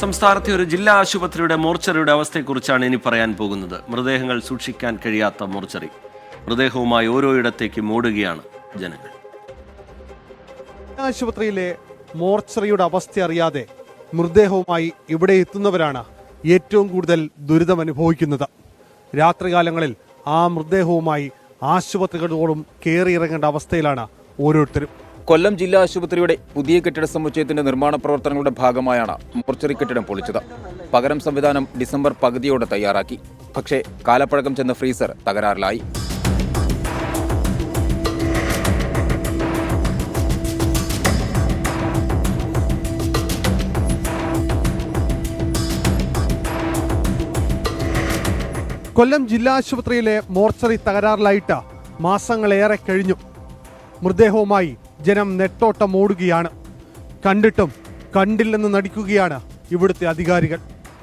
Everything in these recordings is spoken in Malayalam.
സംസ്ഥാനത്തെ ഒരു ജില്ലാ ആശുപത്രിയുടെ മോർച്ചറിയുടെ അവസ്ഥയെക്കുറിച്ചാണ് ഇനി പറയാൻ പോകുന്നത്. മൃതദേഹങ്ങൾ സൂക്ഷിക്കാൻ കഴിയാത്ത മോർച്ചറി. മൃതദേഹവുമായി ഓരോ ഇടത്തേക്കും ഓടുകയാണ് ജനങ്ങൾ. ആശുപത്രിയിലെ മോർച്ചറിയുടെ അവസ്ഥ അറിയാതെ മൃതദേഹവുമായി ഇവിടെ എത്തുന്നവരാണ് ഏറ്റവും കൂടുതൽ ദുരിതമനുഭവിക്കുന്നത്. രാത്രികാലങ്ങളിൽ ആ മൃതദേഹവുമായി ആശുപത്രികളോടും കയറിയിറങ്ങേണ്ട അവസ്ഥയിലാണ് ഓരോരുത്തരും. കൊല്ലം ജില്ലാ ആശുപത്രിയുടെ പുതിയ കെട്ടിട സമുച്ചയത്തിന്റെ നിർമ്മാണ പ്രവർത്തനങ്ങളുടെ ഭാഗമായാണ് മോർച്ചറി കെട്ടിടം പൊളിച്ചത്. പകരം സംവിധാനം ഡിസംബർ പകുതിയോടെ തയ്യാറാക്കി. പക്ഷേ കാലപ്പഴക്കം ചെന്ന ഫ്രീസർ തകരാറിലായി. കൊല്ലം ജില്ലാ ആശുപത്രിയിലെ മോർച്ചറി തകരാറിലായിട്ട് മാസങ്ങളേറെ കഴിഞ്ഞു. മൃതദേഹവുമായി ജനം നെട്ടോട്ടം ഓടുകയാണ്. കണ്ടിട്ടും കണ്ടില്ലെന്ന് നടിക്കുകയാണ് ഇവിടുത്തെ അധികാരികൾ.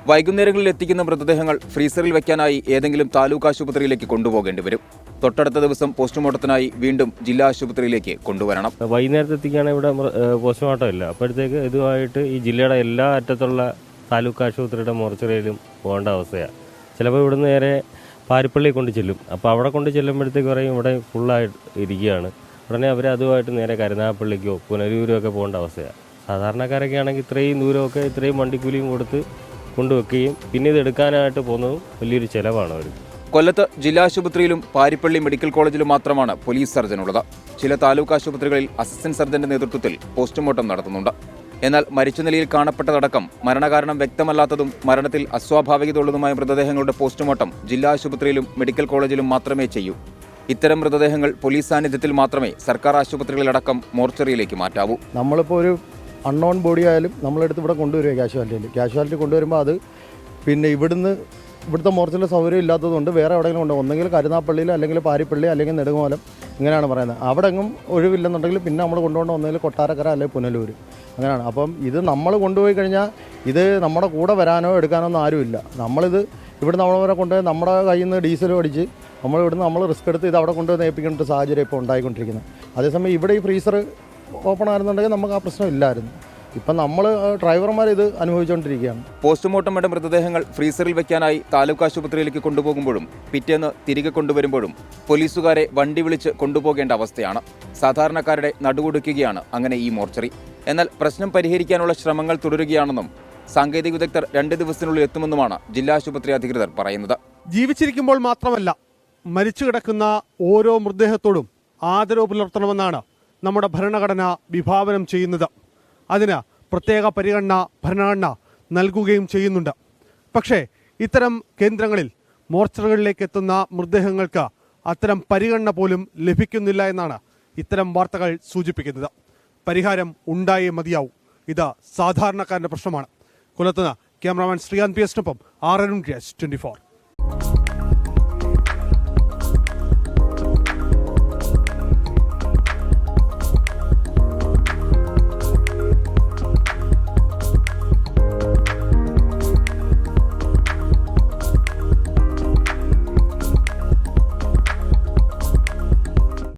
വൈകുന്നേരങ്ങളിൽ എത്തിക്കുന്ന മൃതദേഹങ്ങൾ ഫ്രീസറിൽ വെക്കാനായി ഏതെങ്കിലും താലൂക്ക് ആശുപത്രിയിലേക്ക് കൊണ്ടുപോകേണ്ടി വരും. തൊട്ടടുത്ത ദിവസം പോസ്റ്റ്മോർട്ടത്തിനായി വീണ്ടും ജില്ലാ ആശുപത്രിയിലേക്ക് കൊണ്ടുവരണം. വൈകുന്നേരത്തെ എത്തിക്കുകയാണെങ്കിൽ ഇവിടെ പോസ്റ്റ്മോർട്ടം ഇല്ല. അപ്പോഴത്തേക്ക് ഇതുമായിട്ട് ഈ ജില്ലയുടെ എല്ലാ അറ്റത്തുള്ള താലൂക്ക് ആശുപത്രിയുടെ മോർച്ചറിയിലും പോകേണ്ട അവസ്ഥയാണ്. ചിലപ്പോൾ ഇവിടുന്ന് നേരെ പാരിപ്പള്ളി കൊണ്ട് ചെല്ലും. അപ്പോൾ അവിടെ കൊണ്ട് ചെല്ലുമ്പോഴത്തേക്ക് പറയും ഇവിടെ ഫുള്ളായിട്ട് ഇരിക്കുകയാണ്. ഉടനെ അവർ അതുമായിട്ട് നേരെ കരുനാഗപ്പള്ളിക്കോ പുനലൂരോ ഒക്കെ പോകേണ്ട അവസ്ഥയാണ്. സാധാരണക്കാരൊക്കെ ആണെങ്കിൽ ഇത്രയും ദൂരമൊക്കെ ഇത്രയും വണ്ടിക്കൂലിയും കൊടുത്ത് കൊണ്ടുവെക്കുകയും പിന്നെ ഇത് എടുക്കാനായിട്ട് പോകുന്നതും വലിയൊരു ചിലവാണ് അവർ. കൊല്ലത്ത് ജില്ലാ ആശുപത്രിയിലും പാരിപ്പള്ളി മെഡിക്കൽ കോളേജിലും മാത്രമാണ് പോലീസ് സർജൻ ഉള്ളത്. ചില താലൂക്ക് ആശുപത്രികളിൽ അസിസ്റ്റന്റ് സർജന്റെ നേതൃത്വത്തിൽ പോസ്റ്റ്മോർട്ടം നടത്തുന്നുണ്ട്. എന്നാൽ മരിച്ച നിലയിൽ കാണപ്പെട്ടതടക്കം മരണകാരണം വ്യക്തമല്ലാത്തതും മരണത്തിൽ അസ്വാഭാവികത ഉള്ളതുമായ മൃതദേഹങ്ങളുടെ പോസ്റ്റ്മോർട്ടം ജില്ലാ ആശുപത്രിയിലും മെഡിക്കൽ കോളേജിലും മാത്രമേ ചെയ്യൂ. ഇത്തരം മൃതദേഹങ്ങൾ പോലീസ് സാന്നിധ്യത്തിൽ മാത്രമേ സർക്കാർ ആശുപത്രികളിലടക്കം മോർച്ചറിയിലേക്ക് മാറ്റാവൂ. നമ്മളിപ്പോൾ ഒരു അൺനോൺ ബോഡി ആയാലും നമ്മളെടുത്ത് ഇവിടെ കൊണ്ടുവരിക ക്യാഷ്വാലിറ്റി കൊണ്ടുവരുമ്പോൾ അത് പിന്നെ ഇവിടുത്തെ മോർച്ചറിൽ സൗകര്യം ഇല്ലാത്തതുകൊണ്ട് വേറെ എവിടെയെങ്കിലും കൊണ്ടുപോകും. ഒന്നെങ്കിൽ കരുനാഗപ്പള്ളിയിൽ അല്ലെങ്കിൽ പാരിപ്പള്ളി അല്ലെങ്കിൽ നെടുങ്ങോലം ഇങ്ങനെയാണ് പറയുന്നത്. അവിടെ എങ്ങും ഒഴിവില്ലെന്നുണ്ടെങ്കിൽ പിന്നെ നമ്മൾ കൊണ്ടുപോകേണ്ട ഒന്നെങ്കിൽ കൊട്ടാരക്കര അല്ലെങ്കിൽ പുനലൂർ അങ്ങനെയാണ്. അപ്പം ഇത് നമ്മൾ കൊണ്ടുപോയി കഴിഞ്ഞാൽ ഇത് നമ്മുടെ കൂടെ വരാനോ എടുക്കാനോ ഒന്നും ആരുമില്ല. നമ്മളിത് ഇവിടെ നമ്മളവരെ കൊണ്ടുപോയി നമ്മുടെ കയ്യിൽ നിന്ന് ഡീസലും അടിച്ച് നമ്മൾ റിസ്ക് എടുത്ത് ഇത് അവിടെ കൊണ്ടുവന്ന് ഏൽപ്പിക്കേണ്ട ഒരു സാഹചര്യം ഇപ്പോൾ ഉണ്ടായിക്കൊണ്ടിരിക്കുന്നത്. അതേസമയം ഇവിടെ ഈ ഫ്രീസർ ഓപ്പൺ ആയിരുന്നുണ്ടെങ്കിൽ നമുക്ക് ആ പ്രശ്നം ഇല്ലായിരുന്നു. ഇപ്പം നമ്മൾ ഡ്രൈവർമാർ ഇത് അനുഭവിച്ചുകൊണ്ടിരിക്കുകയാണ്. പോസ്റ്റ്മോർട്ടം വേണ്ട മൃതദേഹങ്ങൾ ഫ്രീസറിൽ വെക്കാനായി താലൂക്ക് ആശുപത്രിയിലേക്ക് കൊണ്ടുപോകുമ്പോഴും പിറ്റേന്ന് തിരികെ കൊണ്ടുവരുമ്പോഴും പോലീസുകാരെ വണ്ടി വിളിച്ച് കൊണ്ടുപോകേണ്ട അവസ്ഥയാണ്. സാധാരണക്കാരുടെ നടുകൊടുക്കുകയാണ് അങ്ങനെ ഈ മോർച്ചറി. എന്നാൽ പ്രശ്നം പരിഹരിക്കാനുള്ള ശ്രമങ്ങൾ തുടരുകയാണെന്നും സാങ്കേതിക വിദഗ്ധർ 2 ദിവസത്തിനുള്ളിൽ എത്തുമെന്നുമാണ് ജില്ലാ ആശുപത്രി അധികൃതർ പറയുന്നത്. ജീവിച്ചിരിക്കുമ്പോൾ മാത്രമല്ല മരിച്ചു കിടക്കുന്ന ഓരോ മൃതദേഹത്തോടും ആദരവ് പുലർത്തണമെന്നാണ് നമ്മുടെ ഭരണഘടന വിഭാവനം ചെയ്യുന്നത്. അതിന് പ്രത്യേക ഭരണഘടന നൽകുകയും ചെയ്യുന്നുണ്ട്. പക്ഷേ ഇത്തരം കേന്ദ്രങ്ങളിൽ മോർച്ചറികളിലേക്ക് എത്തുന്ന മൃതദേഹങ്ങൾക്ക് അത്തരം പരിഗണന പോലും ലഭിക്കുന്നില്ല എന്നാണ് ഇത്തരം വാർത്തകൾ സൂചിപ്പിക്കുന്നത്. പരിഹാരം ഉണ്ടായേ മതിയാവൂ. ഇത് സാധാരണക്കാരൻ്റെ പ്രശ്നമാണ്. കൊല്ലത്തുനിന്ന് ക്യാമറാമാൻ ശ്രീകാന്ത് PS-നൊപ്പം RN 24.